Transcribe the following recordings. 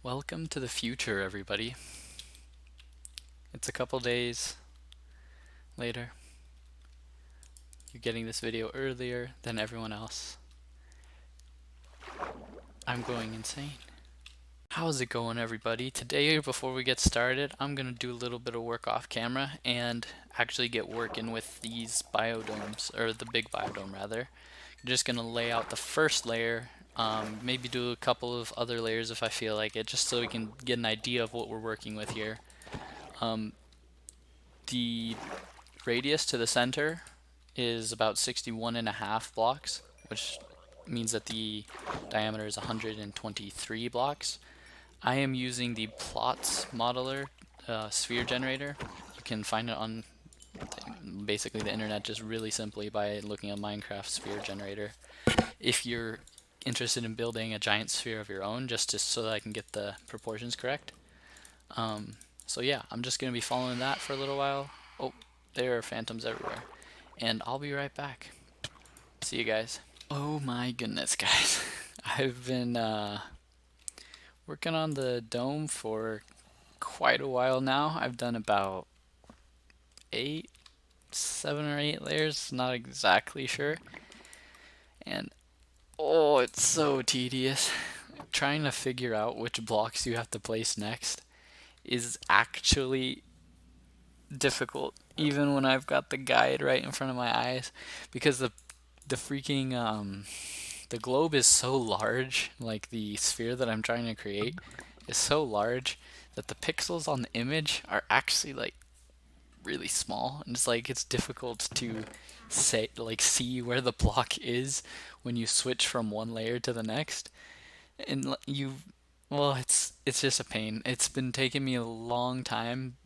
Welcome to the future, everybody. It's a couple days later. You're getting this video earlier than everyone else. I'm going insane. How's it going, everybody? Today, before we get started, I'm gonna do a little bit of work off camera and actually get working with these biodomes, or the big biodome rather. I'm just gonna lay out the first layer, maybe do a couple of other layers if I feel like it, just so we can get an idea of what we're working with here. The radius to the center is about 61.5 blocks, which means that the diameter is 123 blocks. I am using the plots modeler sphere generator. You can find it on basically the internet just really simply by looking at Minecraft sphere generator. If you're interested in building a giant sphere of your own, just so that I can get the proportions correct. So yeah, I'm just going to be following that for a little while. Oh, there are phantoms everywhere. And I'll be right back. See you guys. Oh my goodness, guys. I've been working on the dome for quite a while now. I've done about 7 or 8 layers, not exactly sure. And oh, it's so tedious. Trying to figure out which blocks you have to place next is actually difficult, even when I've got the guide right in front of my eyes, because the freaking the globe is so large, like the sphere that I'm trying to create is so large that the pixels on the image are actually like really small, and it's difficult to see where the block is when you switch from one layer to the next. And it's just a pain. It's been taking me a long time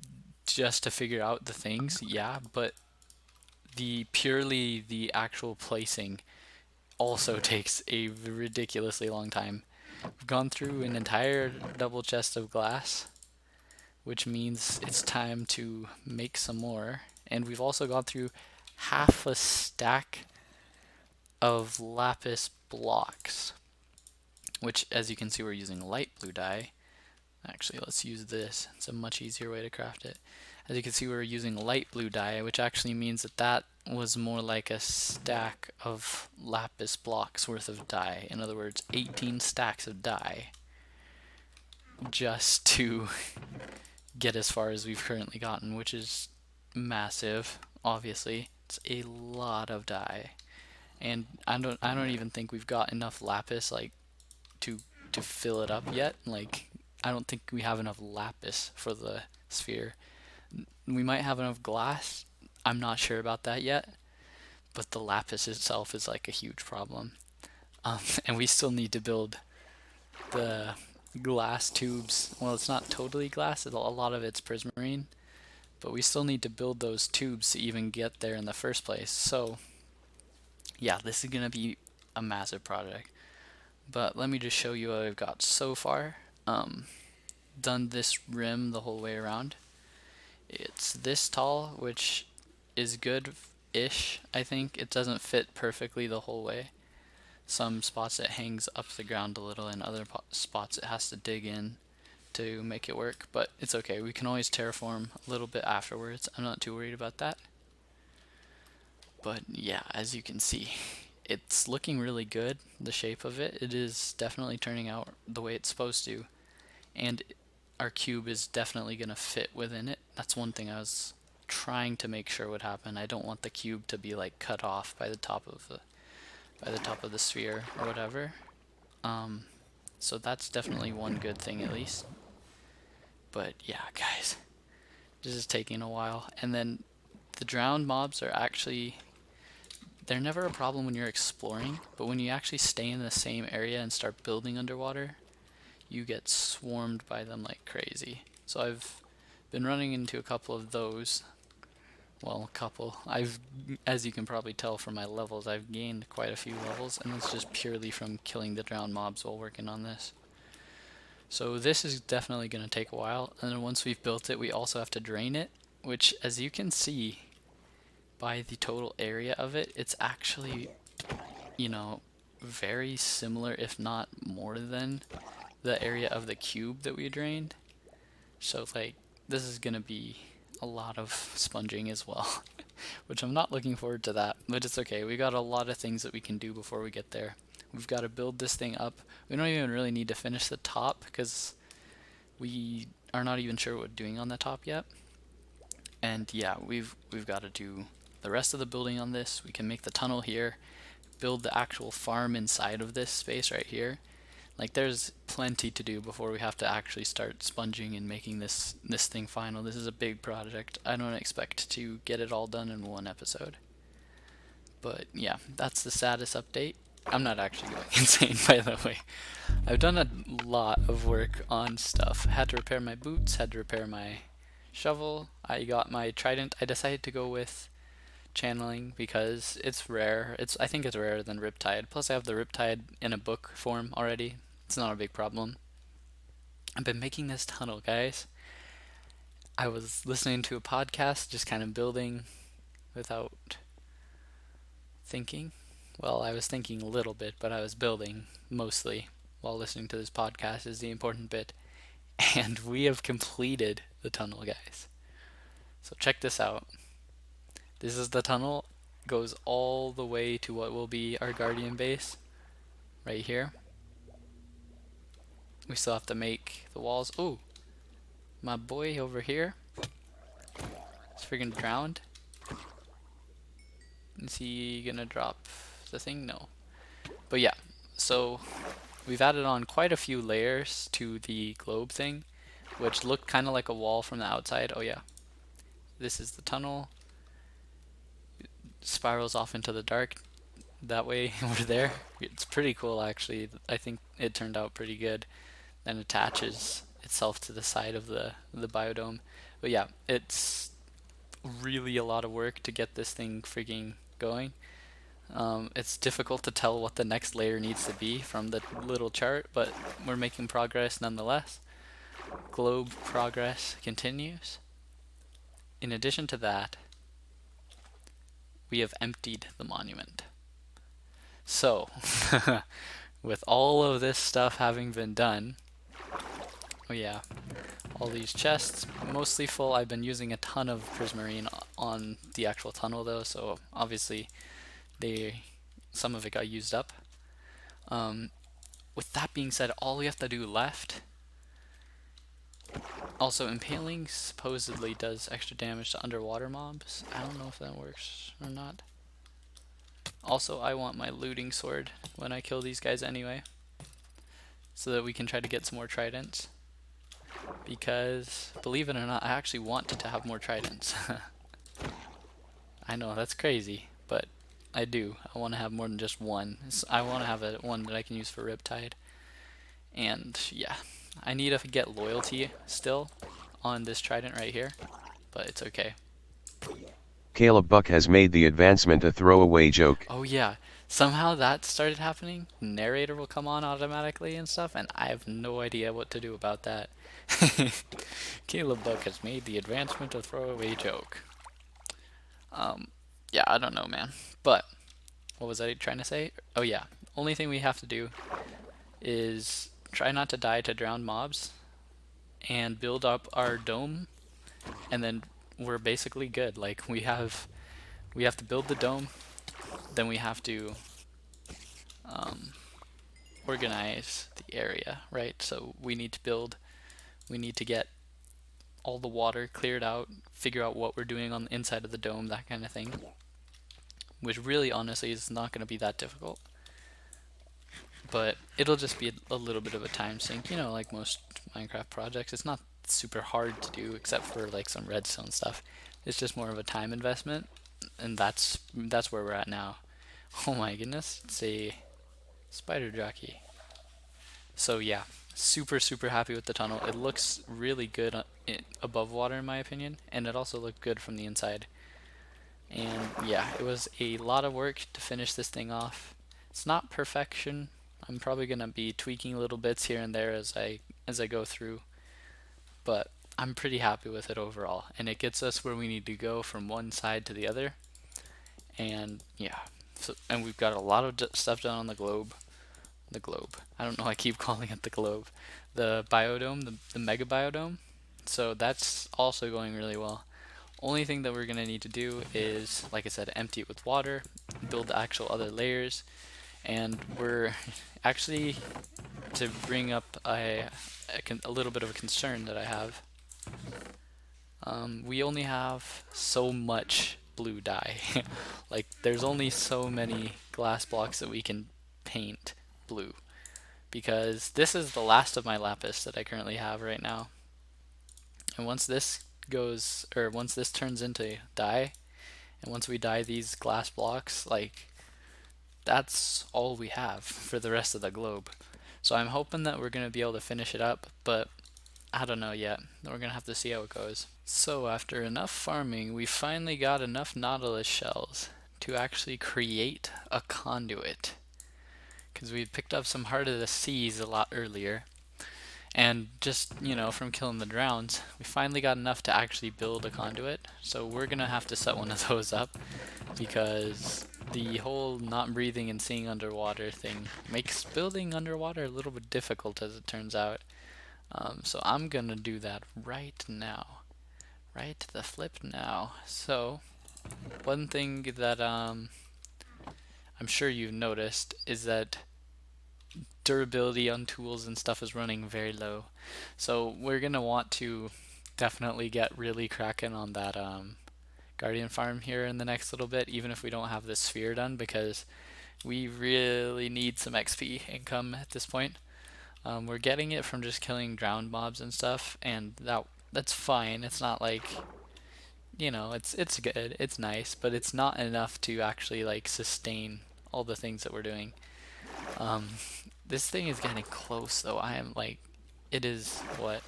just to figure out the things, yeah, but the actual placing also takes a ridiculously long time. We've gone through an entire double chest of glass, which means it's time to make some more. And we've also gone through half a stack of lapis blocks, which, as you can see, we're using light blue dye. Actually, let's use this. It's a much easier way to craft it. As you can see, we're using light blue dye, which actually means that was more like a stack of lapis blocks worth of dye. In other words, 18 stacks of dye just to get as far as we've currently gotten, which is massive, obviously. It's a lot of dye. And I don't even think we've got enough lapis to to fill it up yet. I don't think we have enough lapis for the sphere. We might have enough glass. I'm not sure about that yet, but the lapis itself is like a huge problem. And we still need to build the glass tubes. Well, it's not totally glass, a lot of it's prismarine, but we still need to build those tubes to even get there in the first place. So, yeah, this is going to be a massive project. But let me just show you what I've got so far. Done this rim the whole way around. It's this tall, which is good-ish, I think. It doesn't fit perfectly the whole way. Some spots it hangs up the ground a little, and other spots it has to dig in to make it work, but it's okay. We can always terraform a little bit afterwards. I'm not too worried about that. But yeah, as you can see, it's looking really good, the shape of it. It is definitely turning out the way it's supposed to. And our cube is definitely going to fit within it. That's one thing I was trying to make sure would happen. I don't want the cube to be like cut off by the top of the sphere or whatever. So that's definitely one good thing at least. But yeah, guys, this is taking a while. And then the drowned mobs are actually, they're never a problem when you're exploring, but when you actually stay in the same area and start building underwater, you get swarmed by them like crazy. So I've been running into a couple of those. Well, a couple. As you can probably tell from my levels, I've gained quite a few levels, and it's just purely from killing the drowned mobs while working on this. So this is definitely going to take a while, and then once we've built it, we also have to drain it, which, as you can see by the total area of it, it's actually, very similar, if not more than the area of the cube that we drained. So like this is gonna be a lot of sponging as well, which I'm not looking forward to that, but it's okay. We got a lot of things that we can do before we get there. We've got to build this thing up. We don't even really need to finish the top because we are not even sure what we're doing on the top yet. And yeah, we've got to do the rest of the building on this. We can make the tunnel here, build the actual farm inside of this space right here. Like there's plenty to do before we have to actually start sponging and making this thing final. This is a big project. I don't expect to get it all done in one episode. But yeah, that's the status update. I'm not actually going insane, by the way. I've done a lot of work on stuff. Had to repair my boots, had to repair my shovel. I got my trident. I decided to go with channeling because it's rare. I think it's rarer than Riptide. Plus I have the Riptide in a book form already. It's not a big problem. I've been making this tunnel, guys. I was listening to a podcast, just kind of building without thinking. Well, I was thinking a little bit, but I was building mostly while listening to this podcast is the important bit. And we have completed the tunnel, guys. So check this out. This is the tunnel. Goes all the way to what will be our guardian base right here. We still have to make the walls. Oh, my boy over here is freaking drowned. Is he gonna drop the thing? No. But yeah, so we've added on quite a few layers to the globe thing, which look kind of like a wall from the outside. Oh yeah, this is the tunnel. Spirals off into the dark. That way we're there. It's pretty cool actually. I think it turned out pretty good. Then attaches itself to the side of the biodome. But yeah, it's really a lot of work to get this thing freaking going. It's difficult to tell what the next layer needs to be from the little chart, but we're making progress nonetheless. Globe progress continues. In addition to that, we have emptied the monument. So, with all of this stuff having been done, oh yeah, all these chests, mostly full. I've been using a ton of prismarine on the actual tunnel though, so obviously some of it got used up. With that being said, all we have to do left. Also, impaling supposedly does extra damage to underwater mobs. I don't know if that works or not. Also, I want my looting sword when I kill these guys anyway, so that we can try to get some more tridents. Because, believe it or not, I actually want to have more tridents. I know, that's crazy, but I do. I want to have more than just one. I want to have one that I can use for Riptide. And yeah, I need to get loyalty still on this trident right here, but it's okay. Caleb Buck has made the advancement a throwaway joke. Oh yeah, somehow that started happening. Narrator will come on automatically and stuff, and I have no idea what to do about that. Caleb Buck has made the advancement a throwaway joke. Yeah, I don't know, man. But what was I trying to say? Oh yeah, only thing we have to do is try not to die to drowned mobs and build up our dome, and then we're basically good. Like we have to build the dome, then we have to organize the area, right? So we need to get all the water cleared out, figure out what we're doing on the inside of the dome, that kind of thing, which really honestly is not going to be that difficult, but it'll just be a little bit of a time sink, like most Minecraft projects. It's not super hard to do except for like some redstone stuff. It's just more of a time investment, and that's where we're at now. Oh my goodness, it's a spider jockey. So yeah, super happy with the tunnel. It looks really good above water in my opinion, and it also looked good from the inside. And yeah, it was a lot of work to finish this thing off. It's not perfection. I'm probably gonna be tweaking little bits here and there as I go through, but I'm pretty happy with it overall, and it gets us where we need to go from one side to the other. And yeah, and we've got a lot of stuff done on the globe. the globe. I don't know, I keep calling it the globe. The biodome, the mega biodome. So that's also going really well. Only thing that we're going to need to do is, like I said, empty it with water, build the actual other layers, and we're actually, to bring up a little bit of a concern that I have, we only have so much blue dye. Like, there's only so many glass blocks that we can paint blue, because this is the last of my lapis that I currently have right now. And once this goes, or once this turns into dye, and once we dye these glass blocks, like, that's all we have for the rest of the globe. So I'm hoping that we're going to be able to finish it up, but I don't know yet. We're going to have to see how it goes. So after enough farming, we finally got enough nautilus shells to actually create a conduit. Because we picked up some Heart of the Seas a lot earlier. And just, from killing the drowns, we finally got enough to actually build a conduit. So we're going to have to set one of those up, because the whole not breathing and seeing underwater thing makes building underwater a little bit difficult, as it turns out. So I'm gonna do that right now. Right the flip now. So one thing that I'm sure you've noticed is that durability on tools and stuff is running very low. So we're gonna want to definitely get really cracking on that guardian farm here in the next little bit, even if we don't have this sphere done, because we really need some XP income at this point. We're getting it from just killing drowned mobs and stuff, and that's fine. It's not like, it's good, it's nice, but it's not enough to actually like sustain all the things that we're doing. Um, this thing is getting close though. I am like, it is what?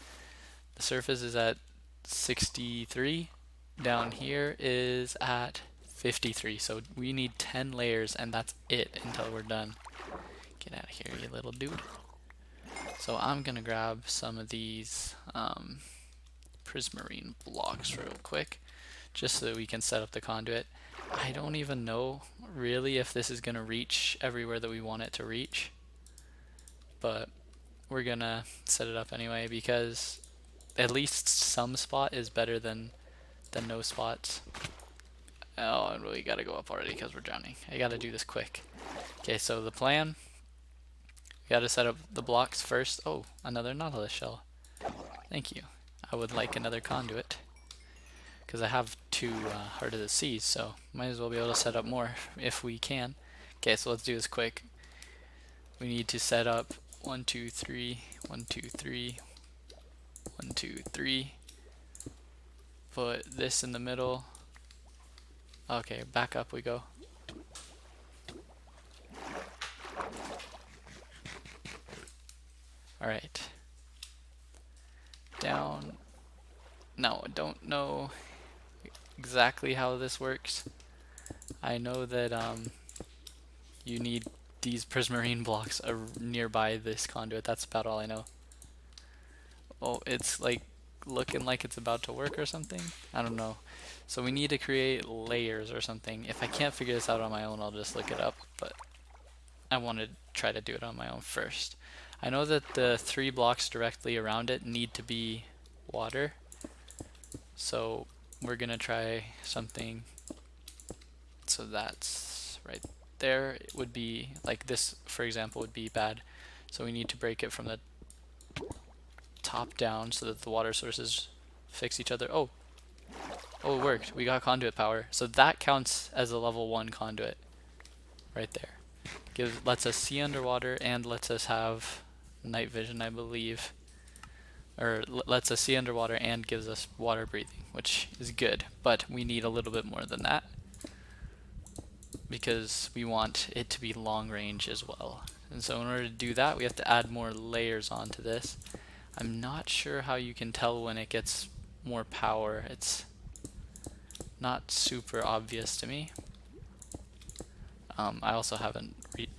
The surface is at 63. Down here is at 53. So we need 10 layers, and that's it until we're done. Get out of here, you little dude. So I'm gonna grab some of these prismarine blocks real quick, just so that we can set up the conduit. I don't even know really if this is gonna reach everywhere that we want it to reach, but we're gonna set it up anyway, because at least some spot is better than no spots. Oh, and we gotta go up already because we're drowning. I gotta do this quick. Okay, so the plan, we gotta set up the blocks first. Oh, another nautilus shell. Thank you. I would like another conduit, because I have two Heart of the Seas, so might as well be able to set up more if we can. Okay, so let's do this quick. We need to set up 1, 2, 3, 1, 2, 3, 1, 2, 3. Put this in the middle. Okay, back up we go. Alright. Down. Now, I don't know exactly how this works. I know that you need these prismarine blocks nearby this conduit. That's about all I know. Oh, it's like looking like it's about to work or something. I don't know. So we need to create layers or something. If I can't figure this out on my own, I'll just look it up, but I want to try to do it on my own first. I know that the 3 blocks directly around it need to be water, so we're gonna try something. So that's right there. It would be like this, for example, would be bad, so we need to break it from the top down so that the water sources fix each other. Oh, it worked. We got conduit power, so that counts as a level 1 conduit right there. Lets us see underwater and lets us have night vision, I believe, or lets us see underwater and gives us water breathing, which is good, but we need a little bit more than that, because we want it to be long range as well. And so in order to do that, we have to add more layers onto this. I'm not sure how you can tell when it gets more power. It's not super obvious to me. I also haven't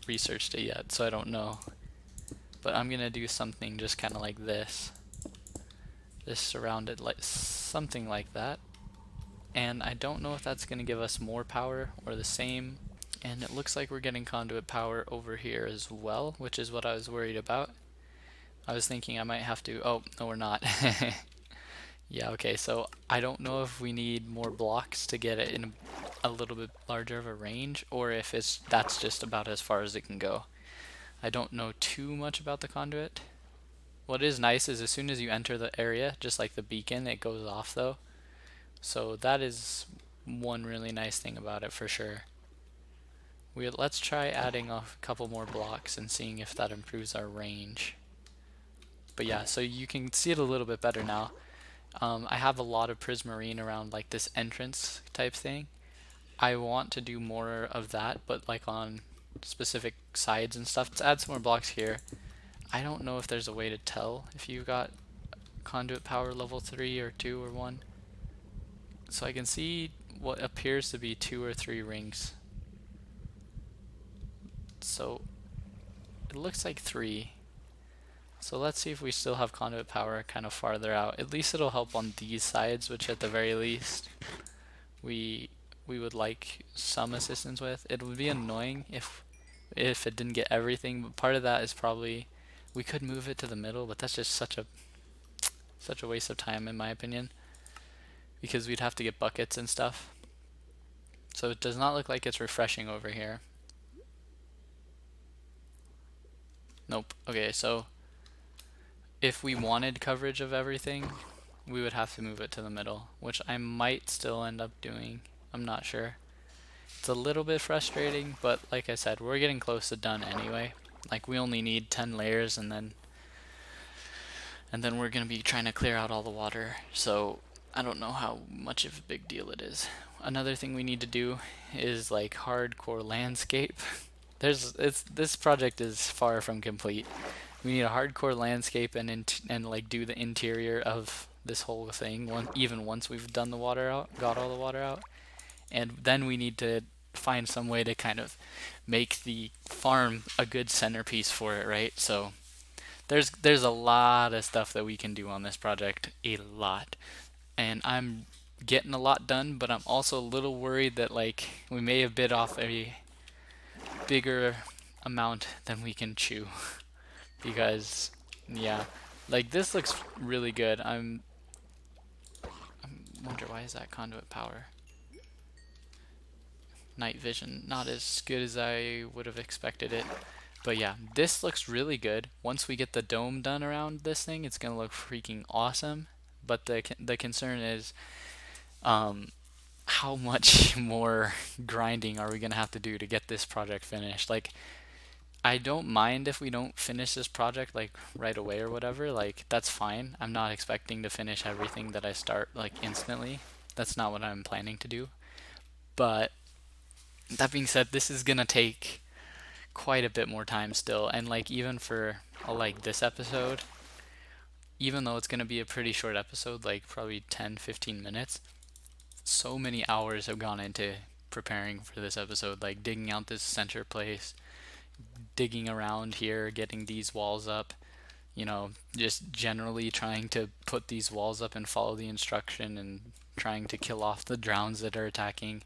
researched it yet, so I don't know. But I'm gonna do something just kind of like this. Just surround it like something like that. And I don't know if that's gonna give us more power or the same. And it looks like we're getting conduit power over here as well, which is what I was worried about. I was thinking I might have to, oh, no we're not. Yeah, okay, so I don't know if we need more blocks to get it in a little bit larger of a range, or if that's just about as far as it can go. I don't know too much about the conduit. What is nice is as soon as you enter the area, just like the beacon, it goes off though. So that is one really nice thing about it for sure. Let's try adding a couple more blocks and seeing if that improves our range. But yeah, so you can see it a little bit better now. I have a lot of prismarine around like this entrance type thing. I want to do more of that, but like on specific sides and stuff. Let's add some more blocks here. I don't know if there's a way to tell if you got conduit power level 3 or 2 or 1. So I can see what appears to be 2 or 3 rings. So it looks like 3. So let's see if we still have conduit power kind of farther out. At least it'll help on these sides, which at the very least we we would like some assistance with. It would be annoying if it didn't get everything, but part of that is probably we could move it to the middle, but that's just such a waste of time in my opinion, because we'd have to get buckets and stuff. So it does not look like it's refreshing over here. Nope. Okay, so if we wanted coverage of everything, we would have to move it to the middle, which I might still end up doing. I'm not sure. It's a little bit frustrating, but like I said, we're getting close to done anyway. Like we only need 10 layers and then we're going to be trying to clear out all the water. So I don't know how much of a big deal it is. Another thing we need to do is like hardcore landscape. This project is far from complete. We need a hardcore landscape and like do the interior of this whole thing even once we've done the water out, got all the water out. And then we need to find some way to kind of make the farm a good centerpiece for it, right? So there's a lot of stuff that we can do on this project, a lot. And I'm getting a lot done, but I'm also a little worried that like we may have bit off a bigger amount than we can chew because yeah, like this looks really good. I'm wonder why is that conduit power? Night vision not as good as I would have expected it. But yeah, this looks really good. Once we get the dome done around this thing, it's gonna look freaking awesome. But the concern is, how much more grinding are we gonna have to do to get this project finished? Like, I don't mind if we don't finish this project like right away or whatever. Like, that's fine. I'm not expecting to finish everything that I start like instantly. That's not what I'm planning to do. But that being said, this is gonna take quite a bit more time still, and like even for like this episode, even though it's going to be a pretty short episode, like probably 10-15 minutes, so many hours have gone into preparing for this episode, like digging out this center place, digging around here, getting these walls up, just generally trying to put these walls up and follow the instruction and trying to kill off the drowns that are attacking,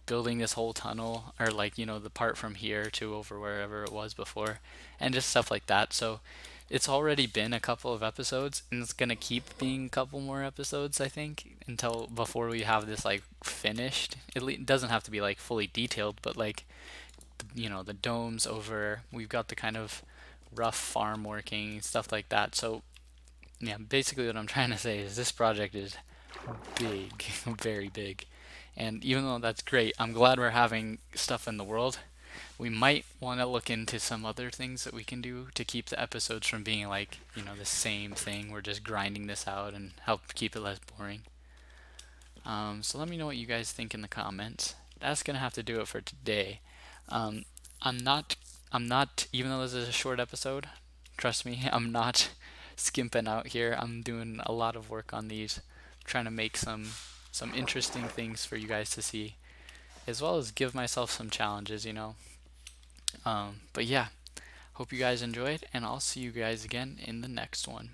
building this whole tunnel, or like the part from here to over wherever it was before, and just stuff like that. So it's already been a couple of episodes, and it's gonna keep being a couple more episodes, I think, until before we have this like finished. It doesn't have to be like fully detailed, but like the domes over, we've got the kind of rough farm working, stuff like that. So yeah, basically what I'm trying to say is this project is big, very big. And even though that's great, I'm glad we're having stuff in the world. We might want to look into some other things that we can do to keep the episodes from being like, the same thing. We're just grinding this out and help keep it less boring. So let me know what you guys think in the comments. That's gonna have to do it for today. Um, I'm not, even though this is a short episode, trust me, I'm not skimping out here. I'm doing a lot of work on these, trying to make some interesting things for you guys to see, as well as give myself some challenges. But yeah, hope you guys enjoyed, and I'll see you guys again in the next one.